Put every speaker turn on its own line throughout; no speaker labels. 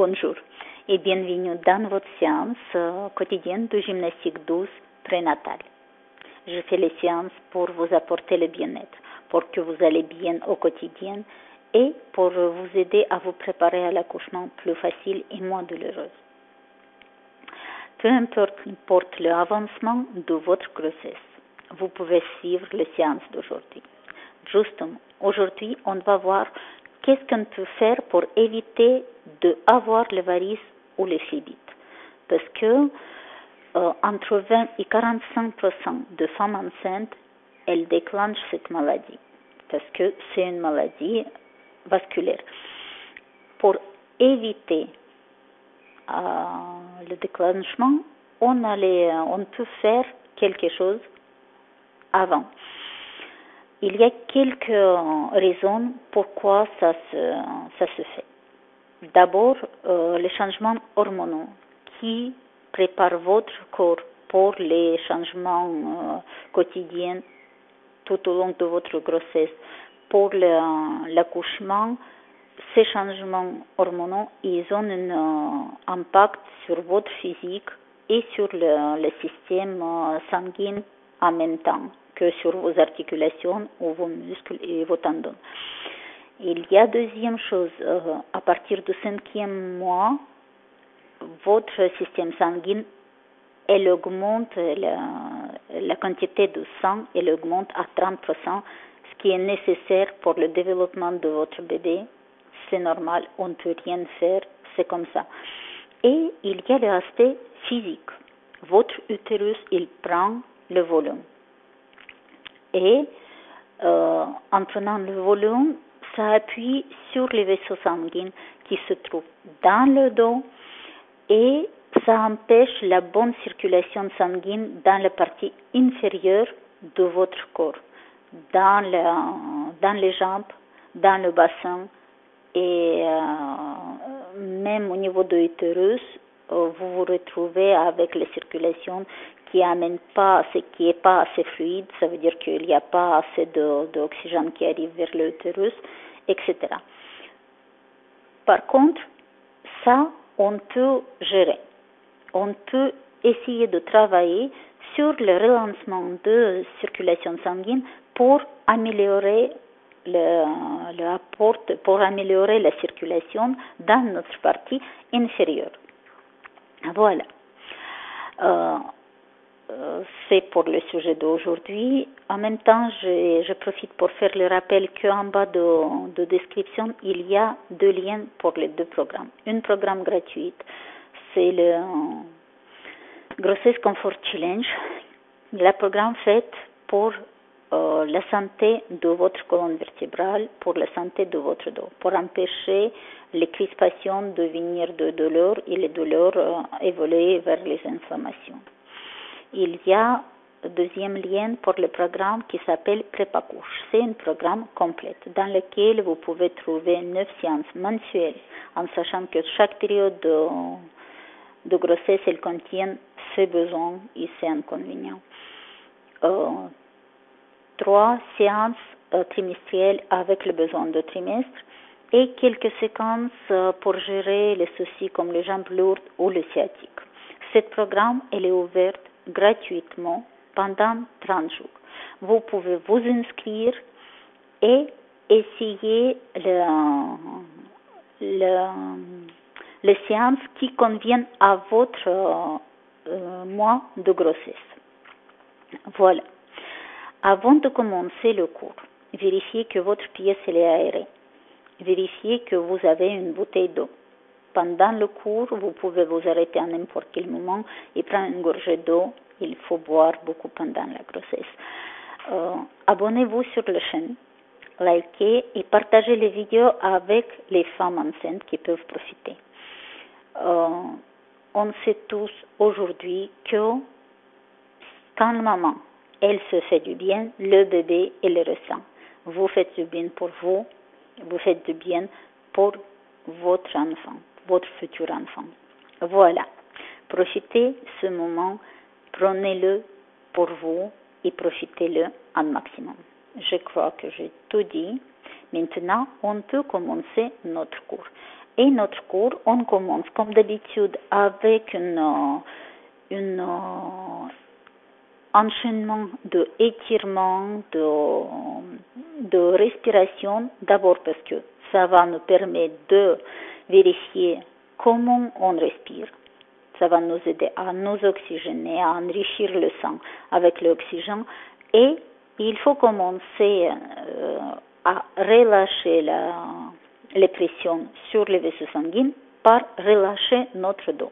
Bonjour et bienvenue dans votre séance quotidienne de gymnastique douce prénatale. Je fais les séances pour vous apporter le bien-être, pour que vous allez bien au quotidien et pour vous aider à vous préparer à l'accouchement plus facile et moins douloureux. Peu importe l'avancement de votre grossesse, vous pouvez suivre les séances d'aujourd'hui. Justement, aujourd'hui, on va voir qu'est-ce qu'on peut faire pour éviter d'avoir les varices ou les phlébites. Parce que entre 20 et 45% de femmes enceintes, elles déclenchent cette maladie. Parce que c'est une maladie vasculaire. Pour éviter le déclenchement, on peut faire quelque chose avant. Il y a quelques raisons pourquoi ça se fait. D'abord, les changements hormonaux qui préparent votre corps pour les changements quotidiens tout au long de votre grossesse. Pour l'accouchement, ces changements hormonaux, ils ont un impact sur votre physique et sur le système sanguin en même temps que sur vos articulations ou vos muscles et vos tendons. Il y a deuxième chose, à partir du 5e mois, votre système sanguin, elle augmente, la quantité de sang, elle augmente à 30%, ce qui est nécessaire pour le développement de votre bébé. C'est normal, on ne peut rien faire, c'est comme ça. Et il y a l'aspect physique. Votre utérus, il prend le volume. Et en prenant le volume, ça appuie sur les vaisseaux sanguins qui se trouvent dans le dos et ça empêche la bonne circulation sanguine dans la partie inférieure de votre corps, dans les jambes, dans le bassin et même au niveau de l'utérus, vous vous retrouvez avec la circulation qui est pas assez fluide, ça veut dire qu'il n'y a pas assez d'oxygène qui arrive vers l'utérus, etc. Par contre, ça, on peut gérer. On peut essayer de travailler sur le relancement de circulation sanguine pour améliorer pour améliorer la circulation dans notre partie inférieure. Voilà. C'est pour le sujet d'aujourd'hui. En même temps, je profite pour faire le rappel qu'en bas de description, il y a 2 liens pour les 2 programmes. Un programme gratuit, c'est le Grossesse Comfort Challenge, le programme fait pour la santé de votre colonne vertébrale, pour la santé de votre dos, pour empêcher les crispations de venir de douleurs et les douleurs évoluer vers les inflammations. Il y a un deuxième lien pour le programme qui s'appelle Prépacouche. C'est un programme complet dans lequel vous pouvez trouver 9 séances mensuelles en sachant que chaque période de grossesse, elle contient ses besoins et ses inconvénients. 3 séances trimestrielles avec le besoin de trimestre et quelques séquences pour gérer les soucis comme les jambes lourdes ou le sciatique. Ce programme, elle est ouvert gratuitement pendant 30 jours. Vous pouvez vous inscrire et essayer les séances qui conviennent à votre mois de grossesse. Voilà. Avant de commencer le cours, vérifiez que votre pièce est aérée. Vérifiez que vous avez une bouteille d'eau. Pendant le cours, vous pouvez vous arrêter à n'importe quel moment et prendre une gorgée d'eau. Il faut boire beaucoup pendant la grossesse. Abonnez-vous sur la chaîne, likez et partagez les vidéos avec les femmes enceintes qui peuvent profiter. On sait tous aujourd'hui que quand la maman, elle se fait du bien, le bébé, il le ressent. Vous faites du bien pour vous, vous faites du bien pour votre enfant, votre futur enfant. Voilà. Profitez ce moment, prenez-le pour vous et profitez-le un maximum. Je crois que j'ai tout dit. Maintenant, on peut commencer notre cours. Et notre cours, on commence comme d'habitude avec un enchaînement d'étirement, de respiration, d'abord parce que ça va nous permettre de vérifier comment on respire. Ça va nous aider à nous oxygéner, à enrichir le sang avec l'oxygène. Et il faut commencer à relâcher les pressions sur les vaisseaux sanguins par relâcher notre dos.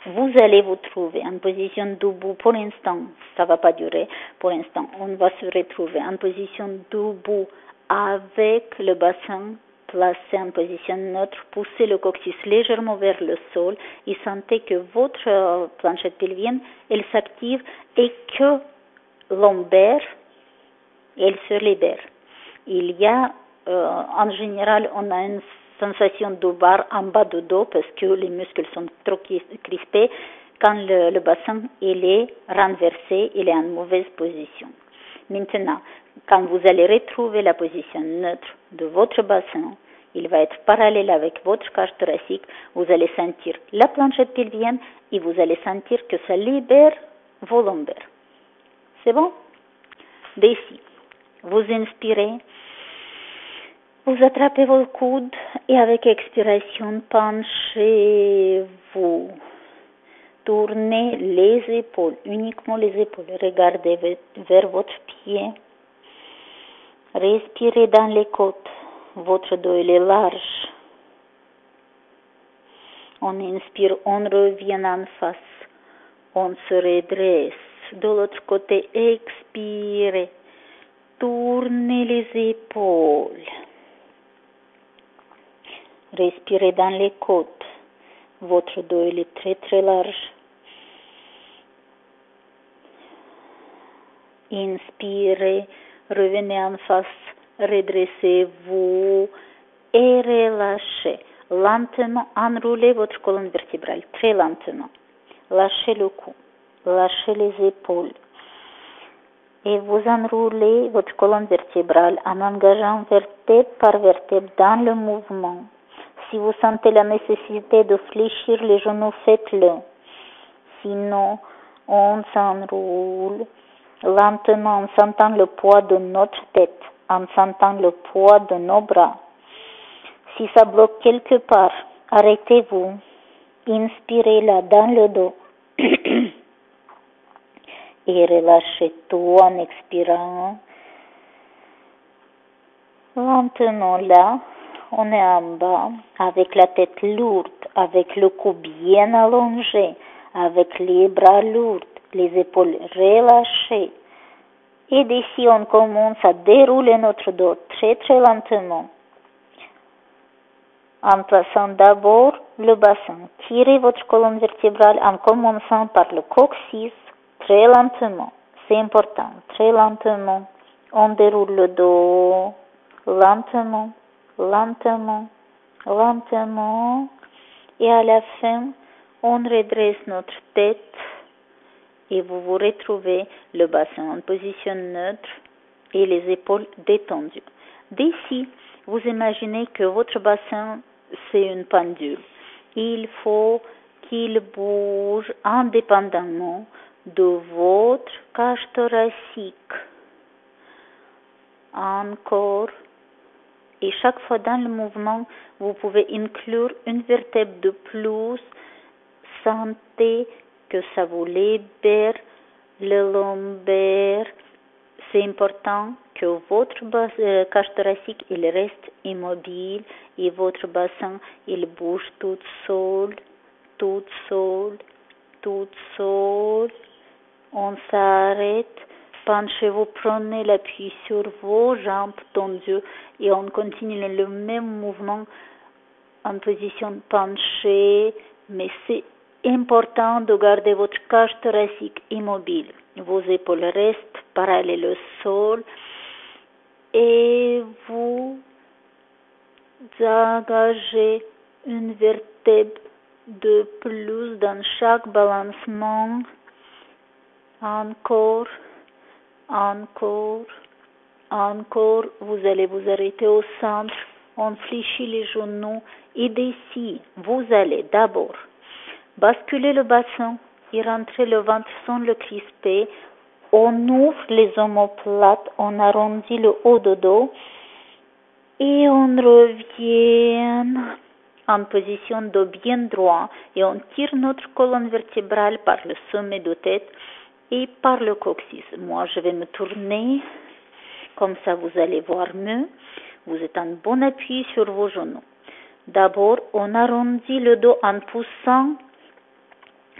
Vous allez vous trouver en position debout. Pour l'instant, ça ne va pas durer. Pour l'instant, on va se retrouver en position debout avec le bassin placé en position neutre. Poussez le coccyx légèrement vers le sol et sentez que votre planchette pelvienne, elle s'active et que lombaire, elle se libère. Il y a, en général, on a une sensation de barre en bas du dos parce que les muscles sont trop crispés. Quand le bassin il est renversé, il est en mauvaise position. Maintenant, quand vous allez retrouver la position neutre de votre bassin, il va être parallèle avec votre cage thoracique. Vous allez sentir la planchette pelvienne et vous allez sentir que ça libère vos lombaires. C'est bon? D'ici, vous inspirez. Vous attrapez vos coudes et avec expiration, penchez-vous. Tournez les épaules, uniquement les épaules. Regardez vers votre pied. Respirez dans les côtes. Votre dos il est large. On inspire, on revient en face. On se redresse. De l'autre côté, expirez. Tournez les épaules. Respirez dans les côtes. Votre dos il est très très large. Inspirez, revenez en face, redressez-vous et relâchez. Lentement, enroulez votre colonne vertébrale, très lentement. Lâchez le cou, lâchez les épaules. Et vous enroulez votre colonne vertébrale en engageant vertèbre par vertèbre dans le mouvement. Si vous sentez la nécessité de fléchir les genoux, faites-le. Sinon, on s'enroule lentement en sentant le poids de notre tête, en sentant le poids de nos bras. Si ça bloque quelque part, arrêtez-vous. Inspirez là dans le dos. Et relâchez tout en expirant. Lentement là. On est en bas, avec la tête lourde, avec le cou bien allongé, avec les bras lourds, les épaules relâchées. Et d'ici, on commence à dérouler notre dos très très lentement. En plaçant d'abord le bassin. Tirez votre colonne vertébrale en commençant par le coccyx, très lentement. C'est important, très lentement. On déroule le dos lentement. Lentement, lentement, et à la fin, on redresse notre tête et vous vous retrouvez le bassin en position neutre et les épaules détendues. D'ici, vous imaginez que votre bassin, c'est une pendule. Il faut qu'il bouge indépendamment de votre cage thoracique. Encore. Et chaque fois dans le mouvement, vous pouvez inclure une vertèbre de plus. Sentez que ça vous libère le lombaire. C'est important que votre cage thoracique il reste immobile et votre bassin il bouge tout seul, tout seul, tout seul. On s'arrête. Penchez-vous, prenez l'appui sur vos jambes tendues et on continue le même mouvement en position penchée, mais c'est important de garder votre cage thoracique immobile. Vos épaules restent parallèles au sol et vous engagez une vertèbre de plus dans chaque balancement. Encore. Encore, vous allez vous arrêter au centre, on fléchit les genoux et d'ici, vous allez d'abord basculer le bassin et rentrer le ventre sans le crisper. On ouvre les omoplates, on arrondit le haut du dos et on revient en position de bien droit et on tire notre colonne vertébrale par le sommet de tête et par le coccyx. Moi, je vais me tourner, comme ça vous allez voir mieux. Vous êtes en bon appui sur vos genoux. D'abord, on arrondit le dos en poussant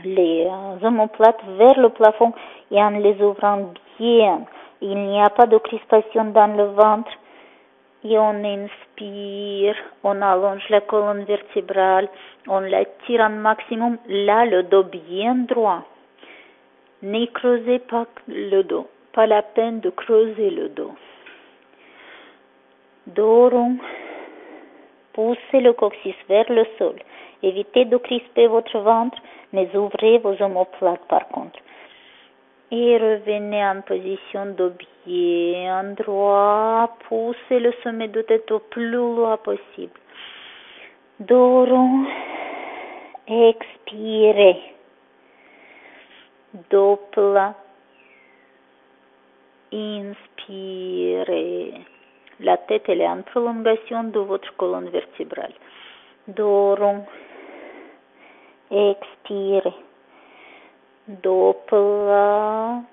les omoplates vers le plafond et en les ouvrant bien. Il n'y a pas de crispation dans le ventre. Et on inspire, on allonge la colonne vertébrale, on la tire un maximum. Là, le dos bien droit. Ne creusez pas le dos. Pas la peine de creuser le dos. Dos rond. Poussez le coccyx vers le sol. Évitez de crisper votre ventre, mais ouvrez vos omoplates par contre. Et revenez en position de bien droit. Poussez le sommet de tête au plus loin possible. Dos rond. Expirez. Dos plat. Inspirez. La tête elle est en prolongation de votre colonne vertébrale. Dos rond. Expirez. Dos plat.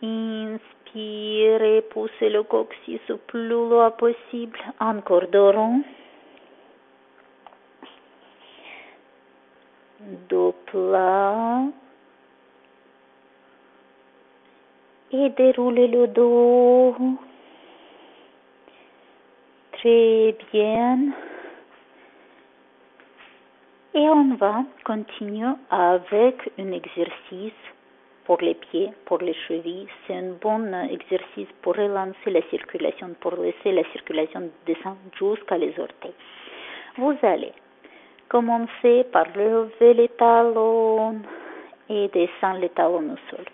Inspirez, poussez le coccyx au plus loin possible. Encore dos rond. Dos plat. Et déroulez le dos. Très bien. Et on va continuer avec un exercice pour les pieds, pour les chevilles. C'est un bon exercice pour relancer la circulation, pour laisser la circulation descendre jusqu'à les orteils. Vous allez commencer par lever les talons et descendre les talons au sol.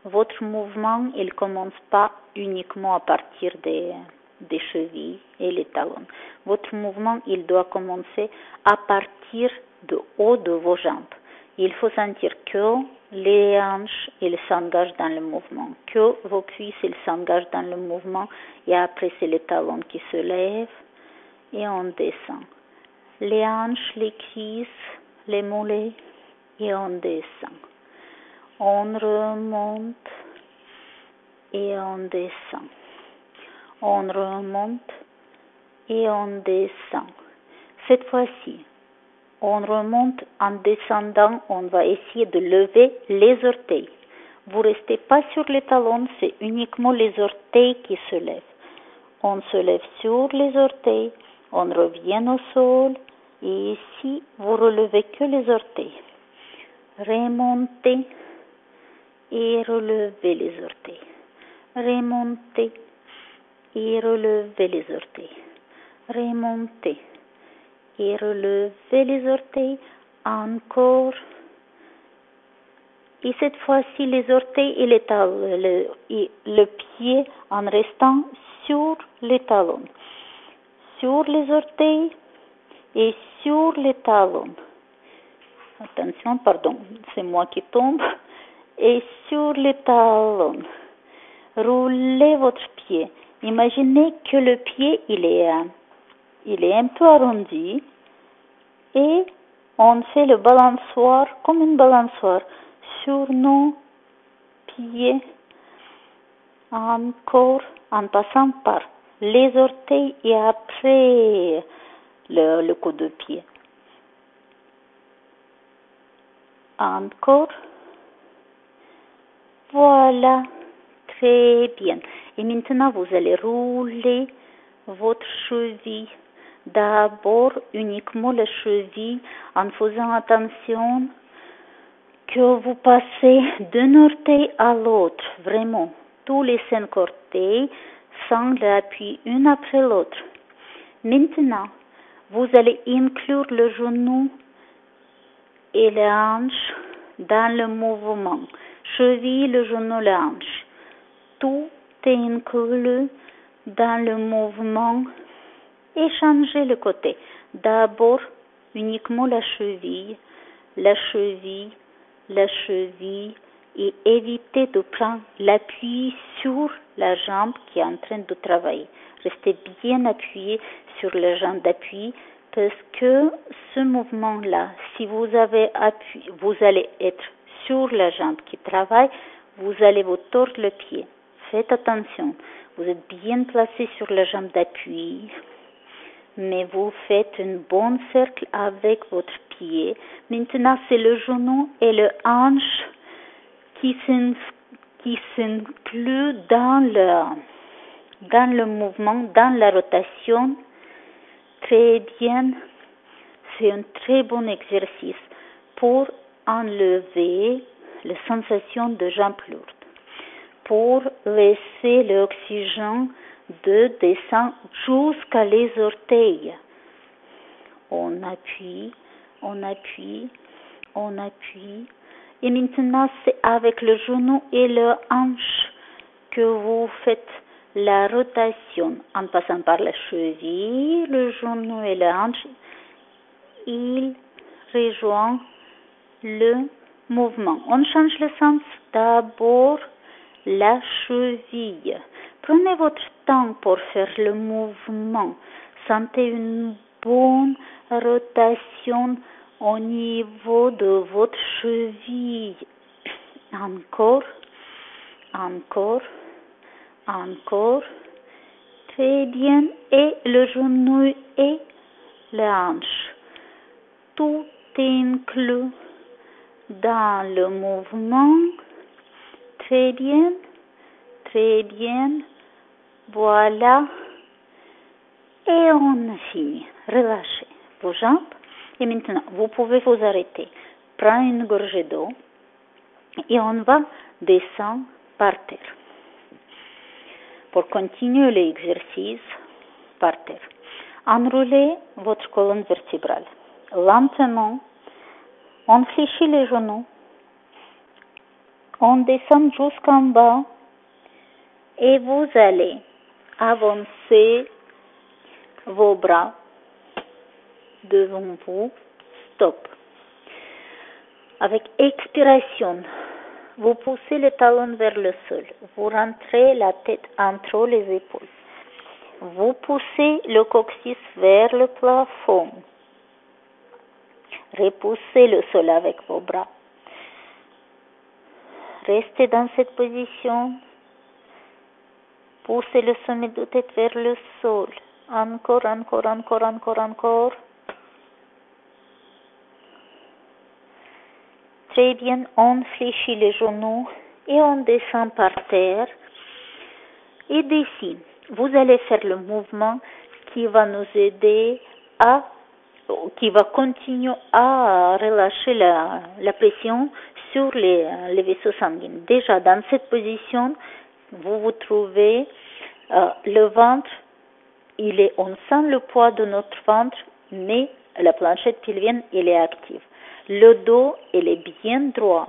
Votre mouvement, il ne commence pas uniquement à partir des chevilles et les talons. Votre mouvement, il doit commencer à partir du haut de vos jambes. Il faut sentir que les hanches, ils s'engagent dans le mouvement, que vos cuisses, ils s'engagent dans le mouvement, et après, c'est les talons qui se lèvent et on descend. Les hanches, les cuisses, les mollets, et on descend. On remonte et on descend. On remonte et on descend. Cette fois-ci, on remonte en descendant, on va essayer de lever les orteils. Vous ne restez pas sur les talons, c'est uniquement les orteils qui se lèvent. On se lève sur les orteils, on revient au sol, et ici, vous relevez que les orteils. Remontez et relevez les orteils. Remontez et relevez les orteils. Remontez et relevez les orteils. Encore. Et cette fois-ci, les orteils et le pied en restant sur les talons. Sur les orteils et sur les talons. Attention, pardon, c'est moi qui tombe. Et sur les talons. Roulez votre pied. Imaginez que le pied, il est un peu arrondi. Et on fait le balançoire comme une balançoire sur nos pieds. Encore en passant par les orteils et après le coup de pied. Encore. Voilà. Très bien. Et maintenant, vous allez rouler votre cheville. D'abord, uniquement la cheville en faisant attention que vous passez d'un orteil à l'autre. Vraiment. Tous les 5 orteils sans l'appui une après l'autre. Maintenant, vous allez inclure le genou et la hanche dans le mouvement. Cheville, le genou, la hanche. Tout est inclus dans le mouvement et changez le côté. D'abord, uniquement la cheville, et évitez de prendre l'appui sur la jambe qui est en train de travailler. Restez bien appuyé sur la jambe d'appui parce que ce mouvement-là, si vous avez appui, vous allez être sur la jambe qui travaille, vous allez vous tordre le pied. Faites attention, vous êtes bien placé sur la jambe d'appui, mais vous faites un bon cercle avec votre pied. Maintenant, c'est le genou et le hanche qui s'incluent dans le mouvement, dans la rotation. Très bien. C'est un très bon exercice pour enlever la sensation de jambes lourdes, pour laisser l'oxygène de descendre jusqu'à les orteils. On appuie. Et maintenant, c'est avec le genou et le hanche que vous faites la rotation en passant par la cheville, le genou et la hanche. Il rejoint le mouvement. On change le sens. D'abord, la cheville. Prenez votre temps pour faire le mouvement. Sentez une bonne rotation au niveau de votre cheville. Encore. Très bien. Et le genou et la hanche. Tout inclus dans le mouvement. Très bien. Voilà. Et on a fini. Relâchez vos jambes. Et maintenant, vous pouvez vous arrêter. Prenez une gorgée d'eau. Et on va descendre par terre. Pour continuer l'exercice, par terre. Enroulez votre colonne vertébrale. Lentement, on fléchit les genoux. On descend jusqu'en bas. Et vous allez avancer vos bras devant vous. Stop. Avec expiration, vous poussez les talons vers le sol. Vous rentrez la tête entre les épaules. Vous poussez le coccyx vers le plafond. Repoussez le sol avec vos bras. Restez dans cette position. Poussez le sommet de tête vers le sol. Encore. Très bien, on fléchit les genoux et on descend par terre. Et d'ici, vous allez faire le mouvement qui va nous aider qui va continuer à relâcher la pression sur les vaisseaux sanguins. Déjà, dans cette position, vous vous trouvez le ventre, on sent le poids de notre ventre, mais la planchette pelvienne, elle est active. Le dos, il est bien droit.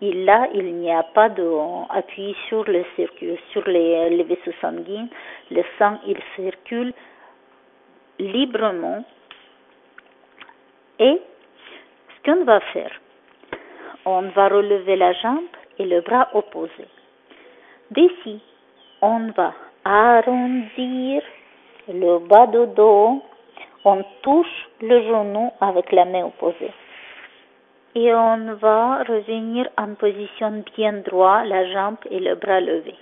Et là, il n'y a pas d'appui sur le circuit, sur les vaisseaux sanguins. Le sang, il circule librement. Et ce qu'on va faire, on va relever la jambe et le bras opposé. D'ici, on va arrondir le bas du dos. On touche le genou avec la main opposée. Et on va revenir en position bien droite, la jambe et le bras levés.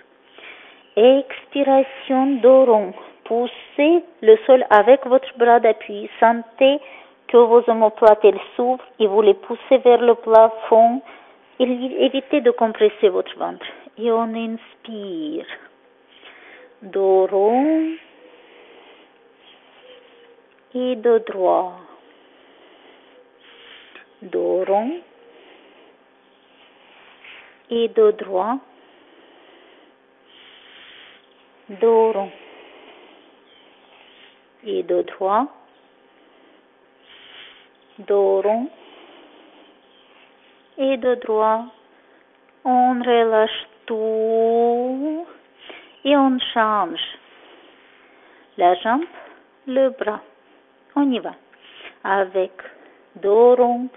Expiration dos rond. Poussez le sol avec votre bras d'appui. Sentez que vos omoplates s'ouvrent et vous les poussez vers le plafond. Évitez de compresser votre ventre. Et on inspire. Dos rond et dos droit. Dos rond et dos droit. Dos rond et dos droit. Dos rond et dos droit. On relâche tout et on change la jambe, le bras. On y va. Avec dos rond,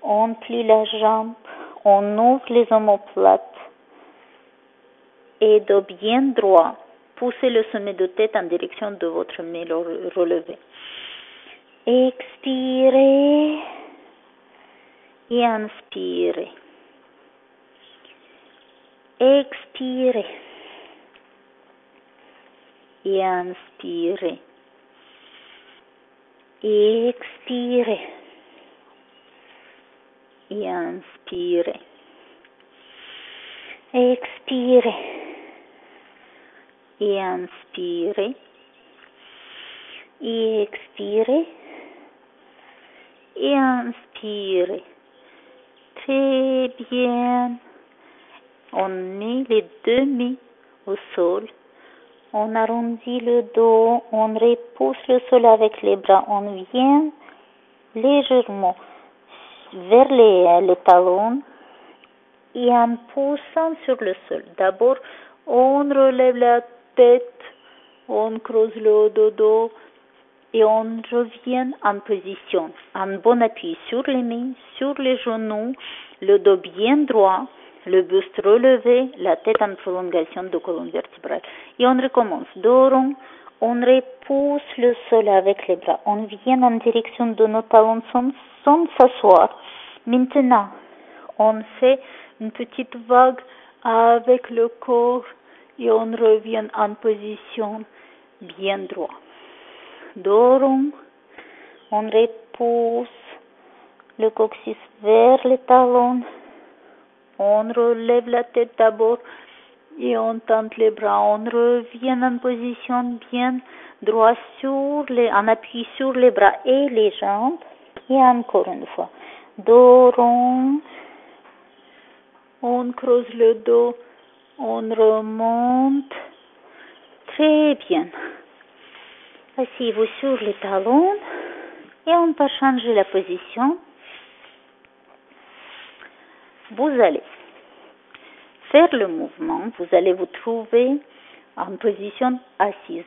on plie la jambe, on ouvre les omoplates et dos bien droit. Poussez le sommet de tête en direction de votre main relevée. Expirez et inspirez. Expirez et inspirez. Expirez et inspirez. Expirez et inspirez. Et expirez et inspirez. Très bien. On met les deux mains au sol. On arrondit le dos. On repousse le sol avec les bras. On vient légèrement vers les talons et en poussant sur le sol. D'abord, on relève la tête, on creuse le dos et on revient en position. Un bon appui sur les mains, sur les genoux, le dos bien droit, le buste relevé, la tête en prolongation de colonne vertébrale. Et on recommence. Dos rond, on repousse le sol avec les bras. On vient en direction de nos talons sans s'asseoir. Maintenant, on fait une petite vague avec le corps et on revient en position bien droit. Dos rond, on repousse le coccyx vers les talons. On relève la tête d'abord et on tente les bras. On revient en position bien droit en appui sur les bras et les jambes. Et encore une fois. Dos rond. On creuse le dos. On remonte. Très bien. Asseyez-vous sur les talons et on va changer la position. Vous allez faire le mouvement, vous allez vous trouver en position assise.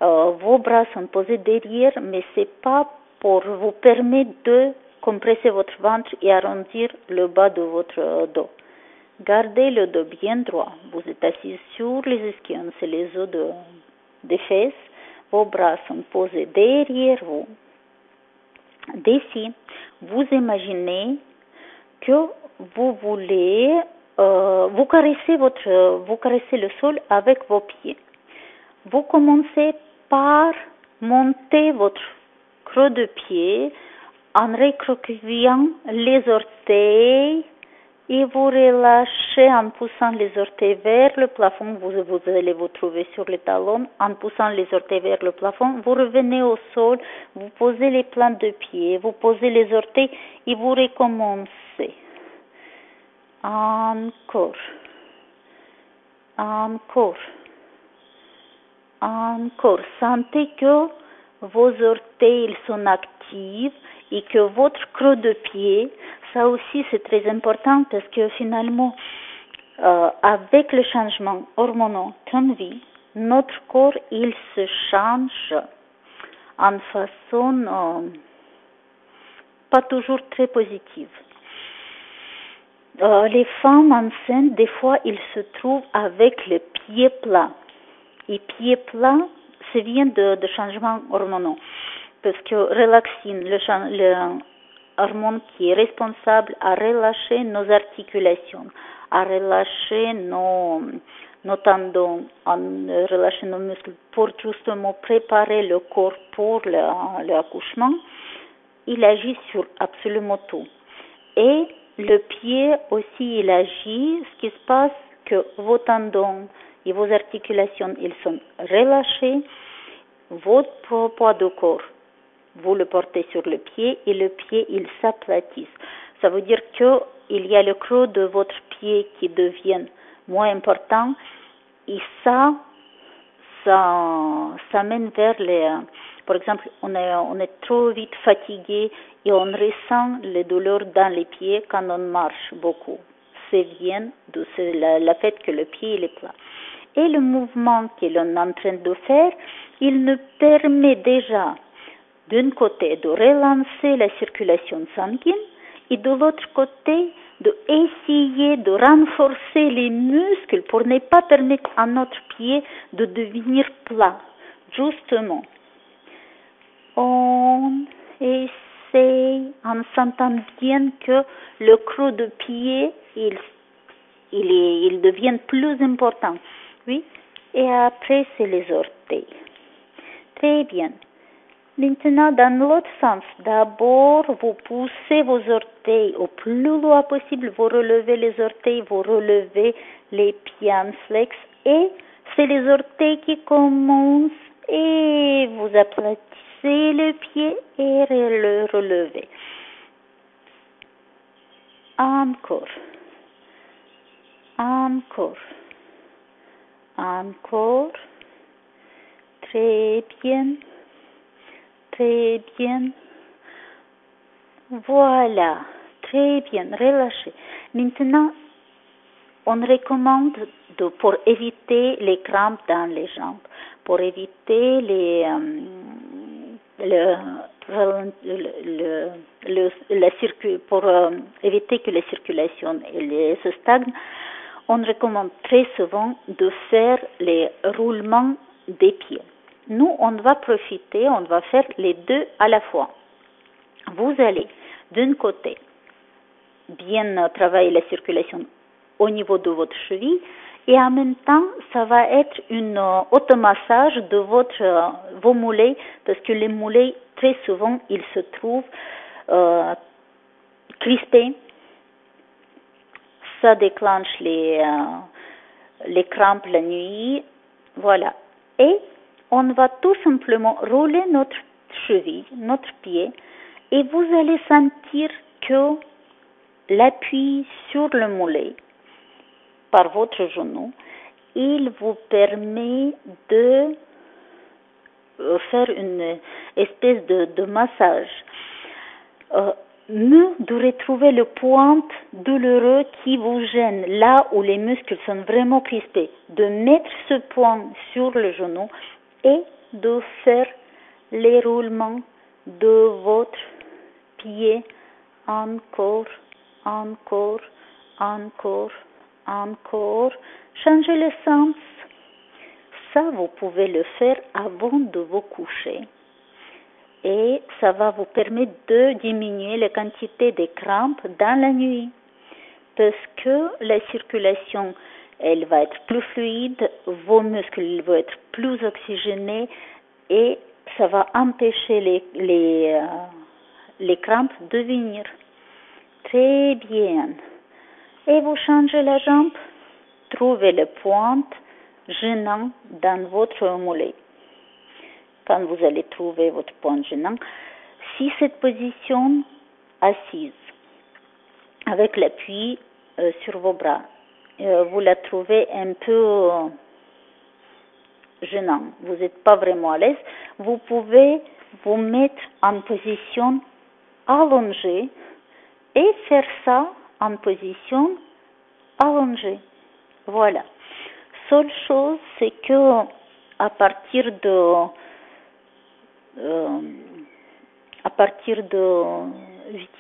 Vos bras sont posés derrière, mais c'est pas pour vous permettre de compresser votre ventre et arrondir le bas de votre dos. Gardez le dos bien droit. Vous êtes assis sur les ischions, c'est les os des fesses. Vos bras sont posés derrière vous. D'ici, vous imaginez que vous voulez vous caressez le sol avec vos pieds. Vous commencez par monter votre creux de pied en recroquevillant les orteils et vous relâchez en poussant les orteils vers le plafond. Vous allez vous trouver sur les talons. En poussant les orteils vers le plafond, vous revenez au sol, vous posez les plantes de pied, vous posez les orteils et vous recommencez. Encore. Sentez que vos orteils sont actifs et que votre creux de pied, ça aussi c'est très important parce que finalement, avec le changement hormonal qu'on vit, notre corps, il se change en façon pas toujours très positive. Les femmes enceintes, des fois, ils se trouvent avec le pied plat. Et pied plat, ça vient de changements hormonaux. Parce que relaxine, le hormone qui est responsable à relâcher nos articulations, à relâcher nos tendons, à relâcher nos muscles pour justement préparer le corps pour l'accouchement, il agit sur absolument tout. Et le pied aussi, il agit. Ce qui se passe, que vos tendons et vos articulations, ils sont relâchés. Votre poids de corps, vous le portez sur le pied et le pied, il s'aplatisse. Ça veut dire qu'il y a le creux de votre pied qui devient moins important et ça mène vers par exemple, on est trop vite fatigué et on ressent les douleurs dans les pieds quand on marche beaucoup. C'est bien de le fait que le pied il est plat. Et le mouvement que l'on est en train de faire, il nous permet déjà, d'un côté, de relancer la circulation sanguine et de l'autre côté, d'essayer de renforcer les muscles pour ne pas permettre à notre pied de devenir plat. Justement, on essaye en sentant bien que le creux de pied, il devient plus important. Oui. Et après, c'est les orteils. Très bien. Maintenant, dans l'autre sens, d'abord, vous poussez vos orteils au plus loin possible, vous relevez les orteils, vous relevez les pieds en flex, et c'est les orteils qui commencent, et vous aplatissez le pied et le relevez. Encore. Encore. Encore. Très bien. Très bien. Voilà. Très bien. Relâchez. Maintenant, on recommande pour éviter les crampes dans les jambes, pour éviter pour éviter que la circulation se stagne, on recommande très souvent de faire les roulements des pieds. Nous, on va profiter, on va faire les deux à la fois. Vous allez, d'un côté, bien travailler la circulation au niveau de votre cheville et en même temps, ça va être un automassage de vos mollets parce que les mollets, très souvent, ils se trouvent crispés. Ça déclenche les crampes la nuit. Voilà. Et on va tout simplement rouler notre cheville, notre pied, et vous allez sentir que l'appui sur le mollet par votre genou, il vous permet de faire une espèce de massage, de retrouver le point douloureux qui vous gêne, là où les muscles sont vraiment crispés, de mettre ce point sur le genou et de faire les roulements de votre pied encore, encore, encore, encore. Changez le sens. Ça, vous pouvez le faire avant de vous coucher. Et ça va vous permettre de diminuer la quantité de crampes dans la nuit. Parce que la circulation, elle va être plus fluide, vos muscles vont être plus oxygénés et ça va empêcher les crampes de venir. Très bien. Et vous changez la jambe, trouvez le point gênant dans votre mollet. Quand vous allez trouver votre point gênant, si cette position assise, avec l'appui sur vos bras, vous la trouvez un peu gênant, vous n'êtes pas vraiment à l'aise, vous pouvez vous mettre en position allongée et faire ça en position allongée. Voilà. Seule chose, c'est que à partir de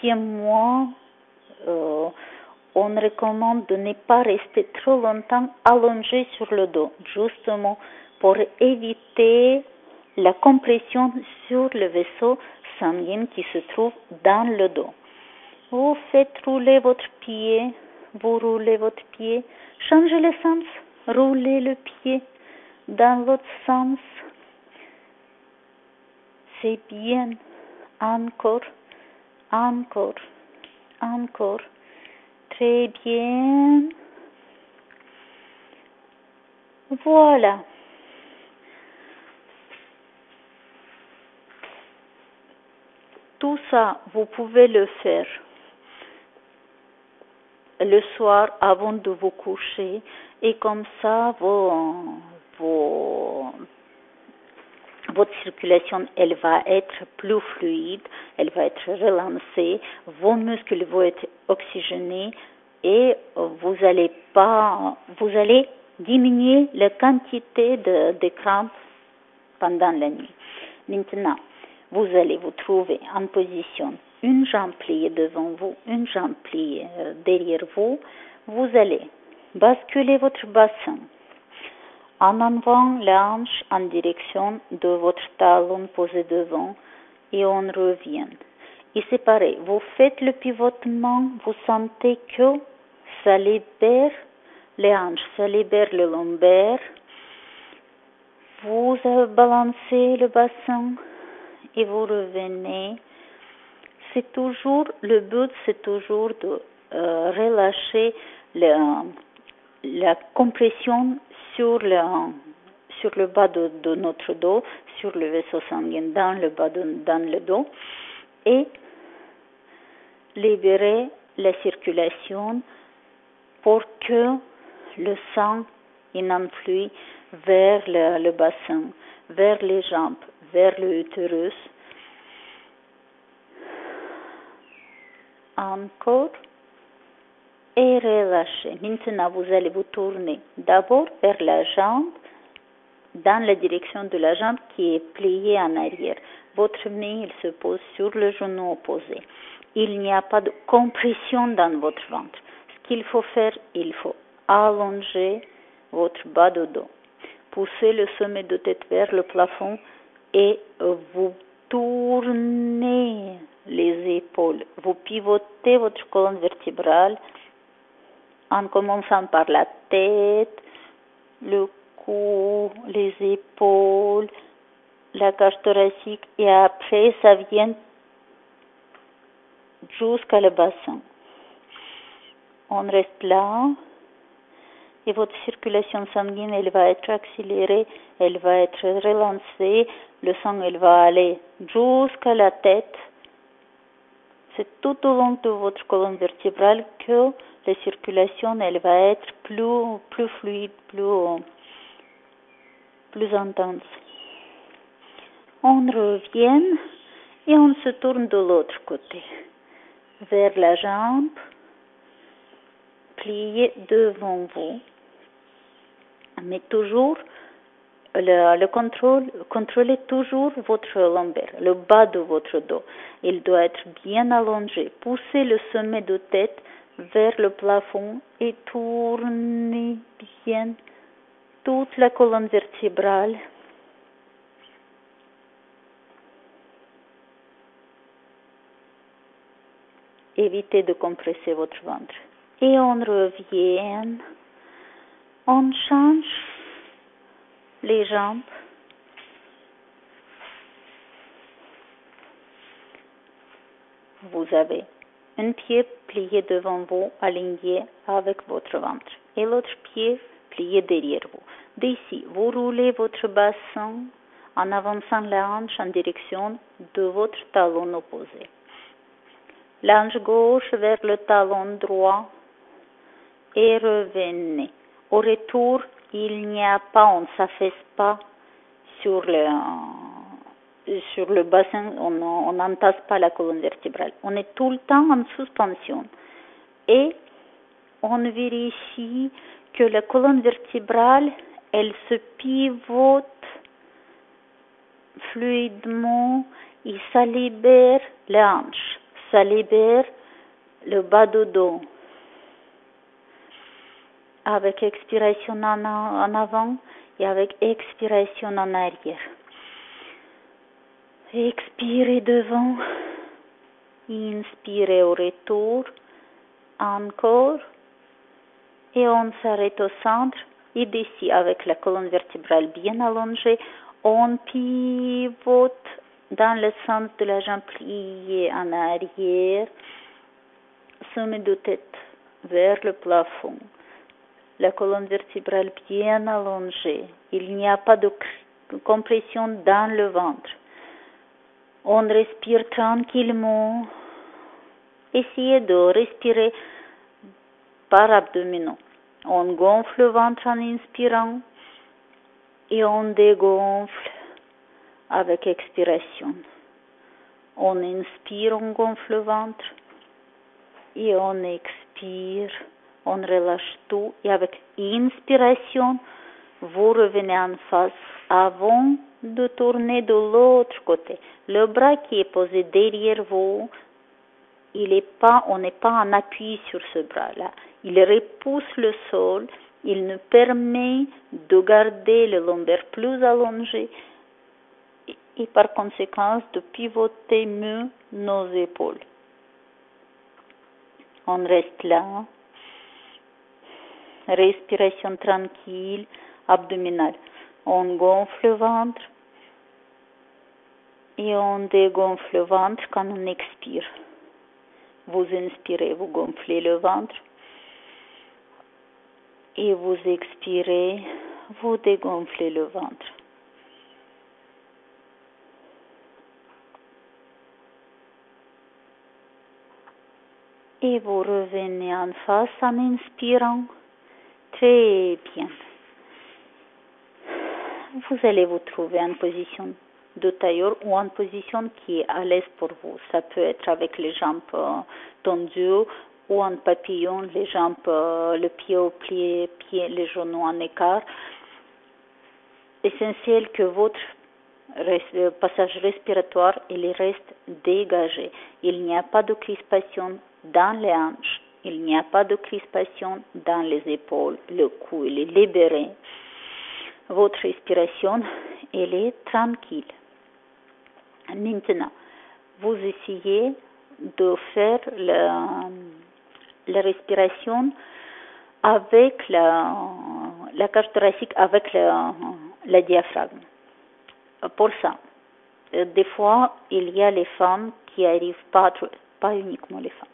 8e mois, on recommande de ne pas rester trop longtemps allongé sur le dos, justement pour éviter la compression sur le vaisseau sanguin qui se trouve dans le dos. Vous faites rouler votre pied, vous roulez votre pied, changez le sens, roulez le pied dans l'autre sens. C'est bien. Encore, encore, encore. Très bien. Voilà. Tout ça, vous pouvez le faire le soir avant de vous coucher et comme ça, votre circulation, elle va être plus fluide, elle va être relancée, vos muscles vont être oxygénés et vous allez diminuer la quantité de crampes pendant la nuit. Maintenant, vous allez vous trouver en position, une jambe pliée devant vous, une jambe pliée derrière vous. Vous allez basculer votre bassin en enlevant la hanche en direction de votre talon posé devant et on revient. Et c'est pareil, vous faites le pivotement, vous sentez que ça libère les hanches, ça libère le lombaire. Vous balancez le bassin et vous revenez. C'est toujours, le but c'est toujours de relâcher la compression sur le bas de notre dos, sur le vaisseau sanguin dans le dos et libérer la circulation pour que le sang influe vers le bassin, vers les jambes, vers le utérus. Encore et relâchez. Maintenant, vous allez vous tourner d'abord vers la jambe, dans la direction de la jambe qui est pliée en arrière. Votre main, il se pose sur le genou opposé. Il n'y a pas de compression dans votre ventre. Ce qu'il faut faire, il faut allonger votre bas de dos. Poussez le sommet de tête vers le plafond et vous tournez les épaules. Vous pivotez votre colonne vertébrale en commençant par la tête, le cou, les épaules, la cage thoracique et après ça vient jusqu'à le bassin. On reste là et votre circulation sanguine elle va être accélérée, elle va être relancée, le sang elle va aller jusqu'à la tête. C'est tout au long de votre colonne vertébrale que la circulation elle va être plus fluide, plus intense. On revient et on se tourne de l'autre côté, vers la jambe, pliée devant vous. Mais toujours, contrôlez toujours votre lombaire, le bas de votre dos. Il doit être bien allongé. Poussez le sommet de tête vers le plafond et tournez bien toute la colonne vertébrale. Évitez de compresser votre ventre. Et on revient. On change les jambes. Vous avez un pied plié devant vous, aligné avec votre ventre, et l'autre pied plié derrière vous. D'ici, vous roulez votre bassin en avançant la hanche en direction de votre talon opposé. L'hanche gauche vers le talon droit et revenez. Au retour, il n'y a pas, on ne s'affaisse pas sur le bassin, on n'entasse pas la colonne vertébrale. On est tout le temps en suspension. Et on vérifie que la colonne vertébrale, elle se pivote fluidement et ça libère la hanche, ça libère le bas de dos. Avec expiration en avant et avec expiration en arrière. Expirez devant, inspirez au retour, encore, et on s'arrête au centre, et d'ici avec la colonne vertébrale bien allongée, on pivote dans le sens de la jambe pliée en arrière, sommet de tête vers le plafond. La colonne vertébrale bien allongée. Il n'y a pas de compression dans le ventre. On respire tranquillement. Essayez de respirer par abdominaux. On gonfle le ventre en inspirant et on dégonfle avec expiration. On inspire, on gonfle le ventre et on expire. on relâche tout et avec inspiration, vous revenez en face avant de tourner de l'autre côté. Le bras qui est posé derrière vous, on n'est pas en appui sur ce bras-là. Il repousse le sol, il nous permet de garder le lombaire plus allongé et par conséquent de pivoter mieux nos épaules. On reste là. Respiration tranquille, abdominale. On gonfle le ventre et on dégonfle le ventre quand on expire. Vous inspirez, vous gonflez le ventre et vous expirez, vous dégonflez le ventre. Et vous revenez en face en inspirant. Très bien. Vous allez vous trouver en position de tailleur ou en position qui est à l'aise pour vous. Ça peut être avec les jambes tendues ou en papillon, les jambes, le pied au pied, les genoux en écart. Essentiel que votre passage respiratoire il reste dégagé. Il n'y a pas de crispation dans les hanches. Il n'y a pas de crispation dans les épaules. Le cou, il est libéré. Votre respiration, elle est tranquille. Maintenant, vous essayez de faire la respiration avec la cage thoracique, avec le diaphragme. Pour ça, des fois, il y a les femmes qui n'arrivent pas uniquement les femmes.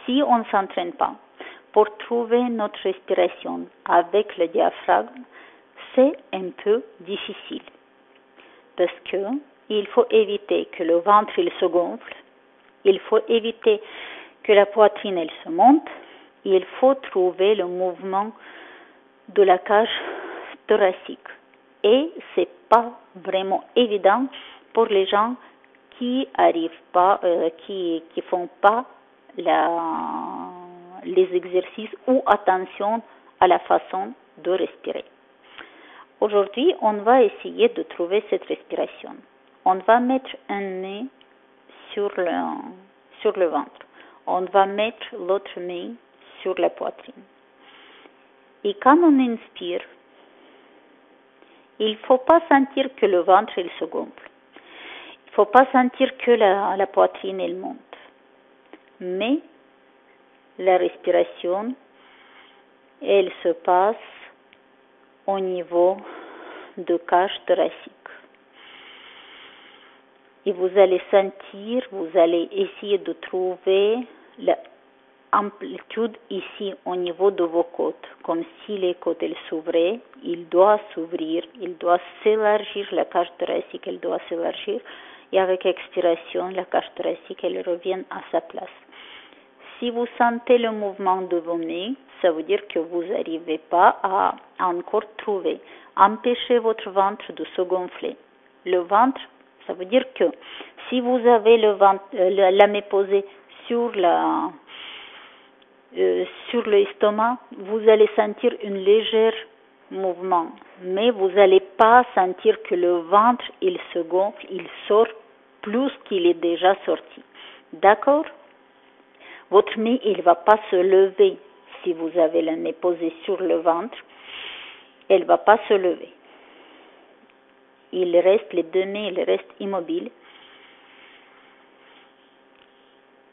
Si on ne s'entraîne pas pour trouver notre respiration avec le diaphragme, c'est un peu difficile parce que il faut éviter que le ventre il se gonfle, il faut éviter que la poitrine elle se monte, il faut trouver le mouvement de la cage thoracique et c'est pas vraiment évident pour les gens qui arrivent pas, qui font pas les exercices ou attention à la façon de respirer. Aujourd'hui, on va essayer de trouver cette respiration. On va mettre un nez sur le ventre. On va mettre l'autre nez sur la poitrine. Et quand on inspire, il ne faut pas sentir que le ventre il se gonfle. Il ne faut pas sentir que la poitrine elle monte. Mais la respiration, elle se passe au niveau de cage thoracique. Et vous allez sentir, vous allez essayer de trouver l'amplitude ici au niveau de vos côtes, comme si les côtes elles s'ouvraient, il doit s'ouvrir, il doit s'élargir, la cage thoracique elle doit s'élargir, et avec expiration, la cage thoracique elle revient à sa place. Si vous sentez le mouvement de vos nez, ça veut dire que vous n'arrivez pas à encore trouver. Empêchez votre ventre de se gonfler. Le ventre, ça veut dire que si vous avez le ventre, la main posée sur l'estomac, vous allez sentir un léger mouvement, mais vous n'allez pas sentir que le ventre il se gonfle, il sort plus qu'il est déjà sorti. D'accord? Votre nez, il ne va pas se lever. Si vous avez le nez posé sur le ventre, elle ne va pas se lever. Les deux nez, ils restent immobiles.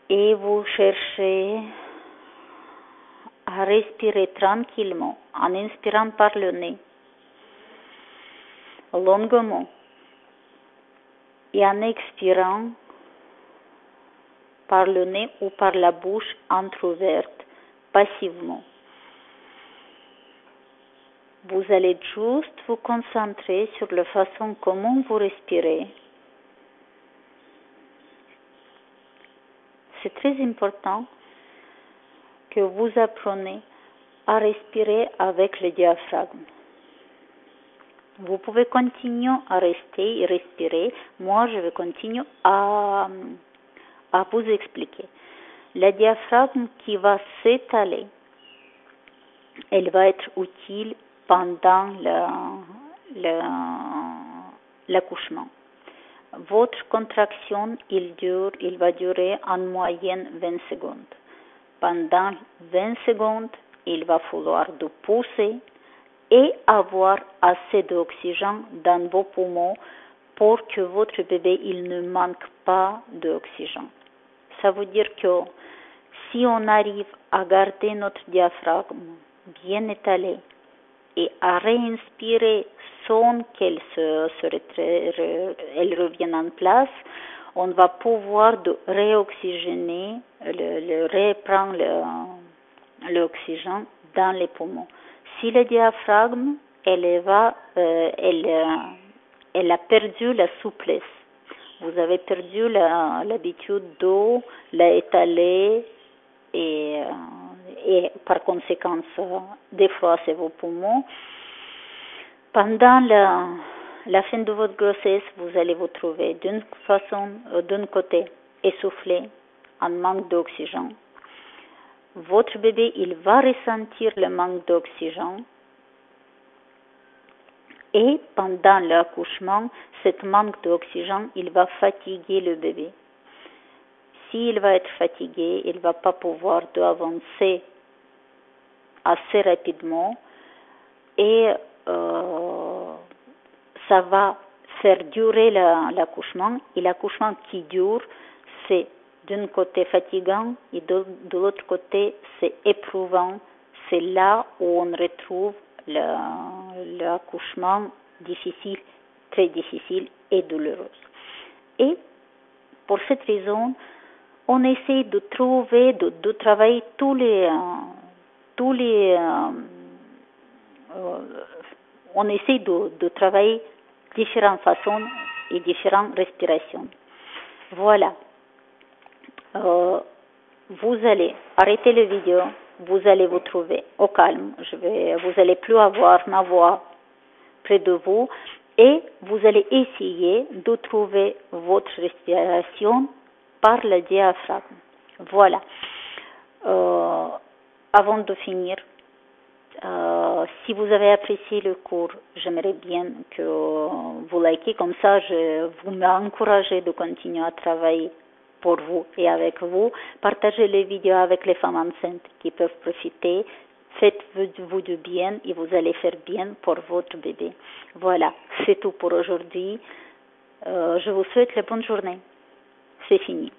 Et vous cherchez à respirer tranquillement, en inspirant par le nez, longuement, et en expirant par le nez ou par la bouche entrouverte, passivement. Vous allez juste vous concentrer sur la façon comment vous respirez. C'est très important que vous appreniez à respirer avec le diaphragme. Vous pouvez continuer à rester et respirer. Moi, je vais continuer à vous expliquer. La diaphragme qui va s'étaler, elle va être utile pendant l'accouchement. Votre contraction, il va durer en moyenne 20 secondes. Pendant 20 secondes, il va falloir de pousser et avoir assez d'oxygène dans vos poumons pour que votre bébé il ne manque pas d'oxygène. Ça veut dire que si on arrive à garder notre diaphragme bien étalé et à réinspirer sans qu'elle elle revienne en place, on va pouvoir réoxygéner, reprendre l'oxygène dans les poumons. Si le diaphragme, elle a perdu la souplesse, vous avez perdu l'habitude d'eau, la étaler et par conséquent défroisser vos poumons. Pendant la fin de votre grossesse, vous allez vous trouver d'un côté essoufflé, en manque d'oxygène. Votre bébé, il va ressentir le manque d'oxygène. Et pendant l'accouchement, ce manque d'oxygène, il va fatiguer le bébé. S'il va être fatigué, il ne va pas pouvoir avancer assez rapidement et ça va faire durer l'accouchement. Et l'accouchement qui dure, c'est d'un côté fatigant et de l'autre côté, c'est éprouvant. C'est là où on retrouve l'accouchement difficile, très difficile et douloureux. Et pour cette raison, on essaie de trouver, de travailler on essaie de travailler différentes façons et différentes respirations. Voilà. Vous allez arrêter la vidéo, vous allez vous trouver au calme. Vous allez plus avoir ma voix près de vous et vous allez essayer de trouver votre respiration par le diaphragme. Voilà. Avant de finir, si vous avez apprécié le cours, j'aimerais bien que vous likez, comme ça vous m'encouragez de continuer à travailler pour vous et avec vous. Partagez les vidéos avec les femmes enceintes qui peuvent profiter. Faites-vous du bien et vous allez faire bien pour votre bébé. Voilà, c'est tout pour aujourd'hui. Je vous souhaite la bonne journée. C'est fini.